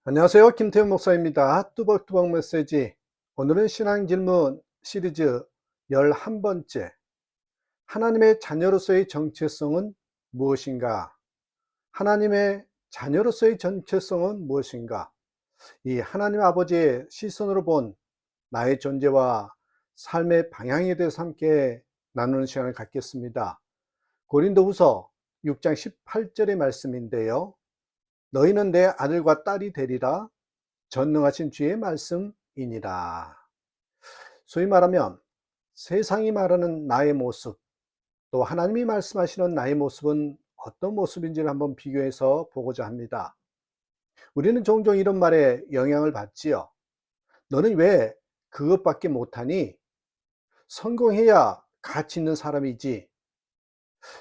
안녕하세요. 김태훈 목사입니다. 뚜벅뚜벅 메시지. 오늘은 신앙 질문 시리즈 11번째. 하나님의 자녀로서의 정체성은 무엇인가? 하나님의 자녀로서의 정체성은 무엇인가? 이 하나님 아버지의 시선으로 본 나의 존재와 삶의 방향에 대해서 함께 나누는 시간을 갖겠습니다. 고린도후서 6장 18절의 말씀인데요. 너희는 내 아들과 딸이 되리라. 전능하신 주의 말씀이니라. 소위 말하면 세상이 말하는 나의 모습, 또 하나님이 말씀하시는 나의 모습은 어떤 모습인지를 한번 비교해서 보고자 합니다. 우리는 종종 이런 말에 영향을 받지요. 너는 왜 그것밖에 못하니? 성공해야 가치 있는 사람이지.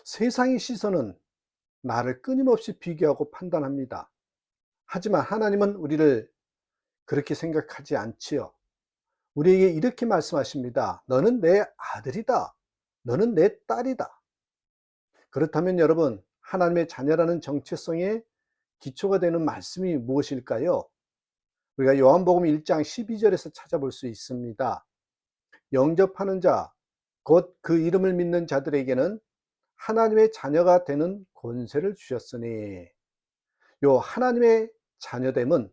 세상의 시선은 나를 끊임없이 비교하고 판단합니다. 하지만 하나님은 우리를 그렇게 생각하지 않지요. 우리에게 이렇게 말씀하십니다. 너는 내 아들이다. 너는 내 딸이다. 그렇다면 여러분, 하나님의 자녀라는 정체성의 기초가 되는 말씀이 무엇일까요? 우리가 요한복음 1장 12절에서 찾아볼 수 있습니다. 영접하는 자, 곧 그 이름을 믿는 자들에게는 하나님의 자녀가 되는 권세를 주셨으니, 요 하나님의 자녀됨은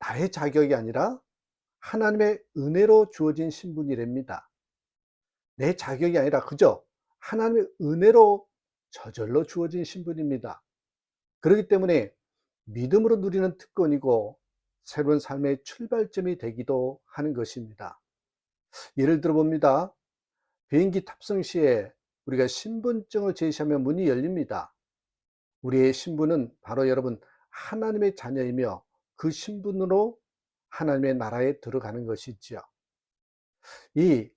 나의 자격이 아니라 하나님의 은혜로 주어진 신분이랍니다. 내 자격이 아니라 그저 하나님의 은혜로 저절로 주어진 신분입니다. 그렇기 때문에 믿음으로 누리는 특권이고 새로운 삶의 출발점이 되기도 하는 것입니다. 예를 들어 봅니다. 비행기 탑승 시에 우리가 신분증을 제시하면 문이 열립니다. 우리의 신분은 바로 여러분 하나님의 자녀이며 그 신분으로 하나님의 나라에 들어가는 것이지요.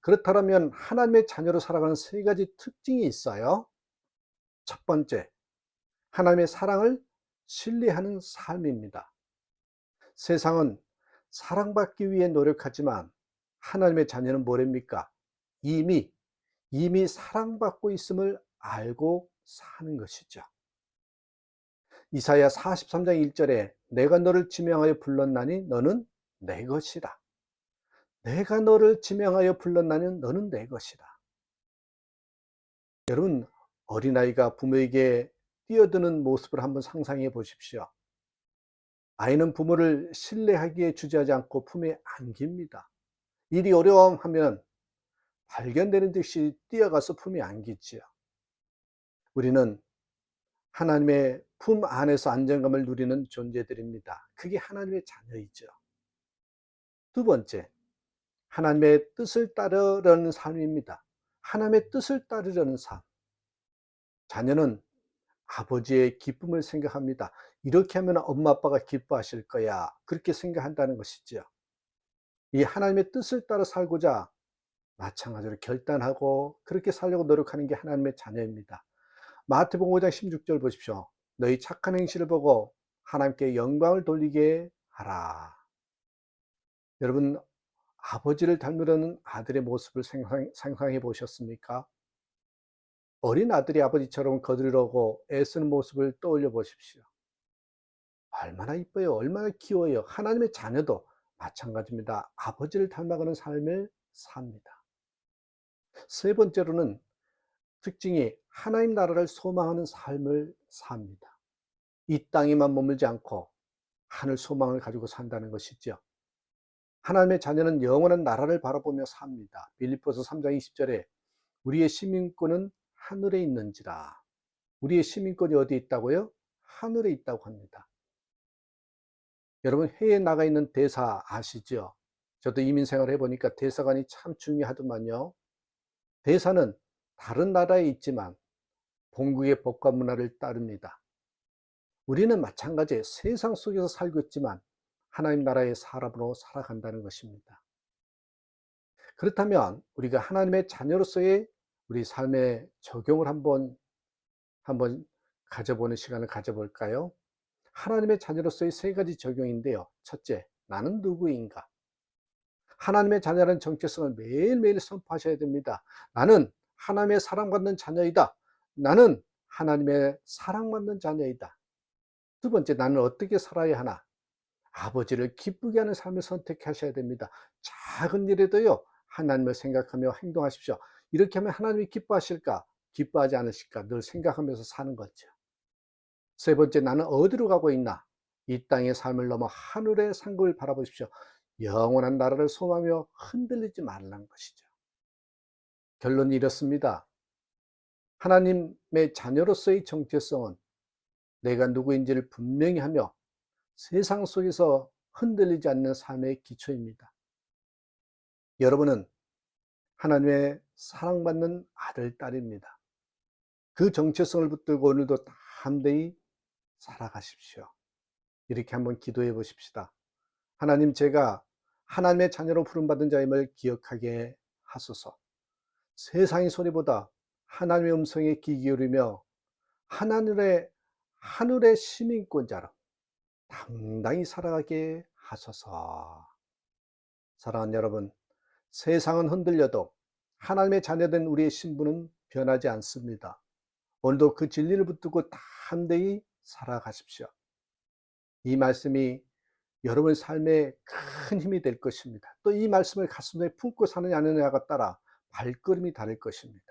그렇다면 하나님의 자녀로 살아가는 세 가지 특징이 있어요. 첫 번째, 하나님의 사랑을 신뢰하는 삶입니다. 세상은 사랑받기 위해 노력하지만 하나님의 자녀는 뭐랍니까? 이미 사랑받고 있음을 알고 사는 것이죠. 이사야 43장 1절에 내가 너를 지명하여 불렀나니 너는 내 것이라. 내가 너를 지명하여 불렀나니 너는 내 것이라. 여러분, 어린아이가 부모에게 뛰어드는 모습을 한번 상상해 보십시오. 아이는 부모를 신뢰하기에 주저하지 않고 품에 안깁니다. 일이 어려움하면 발견되는 듯이 뛰어가서 품에 안기지요. 우리는 하나님의 품 안에서 안정감을 누리는 존재들입니다. 그게 하나님의 자녀이죠. 두 번째, 하나님의 뜻을 따르려는 삶입니다. 하나님의 뜻을 따르려는 삶. 자녀는 아버지의 기쁨을 생각합니다. 이렇게 하면 엄마 아빠가 기뻐하실 거야. 그렇게 생각한다는 것이죠. 이 하나님의 뜻을 따라 살고자 마찬가지로 결단하고 그렇게 살려고 노력하는 게 하나님의 자녀입니다. 마태복음 5장 16절 보십시오. 너희 착한 행실을 보고 하나님께 영광을 돌리게 하라. 여러분, 아버지를 닮으려는 아들의 모습을 상상해 보셨습니까? 어린 아들이 아버지처럼 거들려고 애쓰는 모습을 떠올려 보십시오. 얼마나 이뻐요. 얼마나 귀여워요. 하나님의 자녀도 마찬가지입니다. 아버지를 닮아가는 삶을 삽니다. 세 번째로는 특징이 하나님 나라를 소망하는 삶을 삽니다. 이 땅에만 머물지 않고 하늘 소망을 가지고 산다는 것이죠. 하나님의 자녀는 영원한 나라를 바라보며 삽니다. 빌립보서 3장 20절에 우리의 시민권은 하늘에 있는지라. 우리의 시민권이 어디 있다고요? 하늘에 있다고 합니다. 여러분, 해외에 나가 있는 대사 아시죠? 저도 이민 생활을 해보니까 대사관이 참 중요하더만요. 대사는 다른 나라에 있지만 본국의 법과 문화를 따릅니다. 우리는 마찬가지에 세상 속에서 살고 있지만 하나님 나라의 사람으로 살아간다는 것입니다. 그렇다면 우리가 하나님의 자녀로서의 우리 삶의 적용을 한번 가져보는 시간을 가져볼까요? 하나님의 자녀로서의 세 가지 적용인데요. 첫째, 나는 누구인가? 하나님의 자녀라는 정체성을 매일매일 선포하셔야 됩니다. 나는 하나님의 사랑받는 자녀이다. 나는 하나님의 사랑받는 자녀이다. 두 번째, 나는 어떻게 살아야 하나? 아버지를 기쁘게 하는 삶을 선택하셔야 됩니다. 작은 일에도요, 하나님을 생각하며 행동하십시오. 이렇게 하면 하나님이 기뻐하실까? 기뻐하지 않으실까? 늘 생각하면서 사는 거죠. 세 번째, 나는 어디로 가고 있나? 이 땅의 삶을 넘어 하늘의 상급을 바라보십시오. 영원한 나라를 소망하며 흔들리지 말라는 것이죠. 결론이 이렇습니다. 하나님의 자녀로서의 정체성은 내가 누구인지를 분명히 하며 세상 속에서 흔들리지 않는 삶의 기초입니다. 여러분은 하나님의 사랑받는 아들, 딸입니다. 그 정체성을 붙들고 오늘도 담대히 살아가십시오. 이렇게 한번 기도해 보십시다. 하나님, 제가 하나님의 자녀로 부름받은 자임을 기억하게 하소서. 세상의 소리보다 하나님의 음성에 귀 기울이며 하늘의 시민권자로 당당히 살아가게 하소서. 사랑하는 여러분, 세상은 흔들려도 하나님의 자녀된 우리의 신분은 변하지 않습니다. 오늘도 그 진리를 붙들고 담대히 살아가십시오. 이 말씀이 여러분의 삶에 큰 힘이 될 것입니다. 또 이 말씀을 가슴에 품고 사느냐 안 하느냐가 따라 발걸음이 다를 것입니다.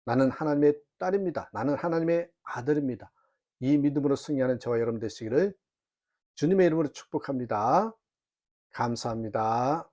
나는 하나님의 딸입니다. 나는 하나님의 아들입니다. 이 믿음으로 승리하는 저와 여러분 되시기를 주님의 이름으로 축복합니다. 감사합니다.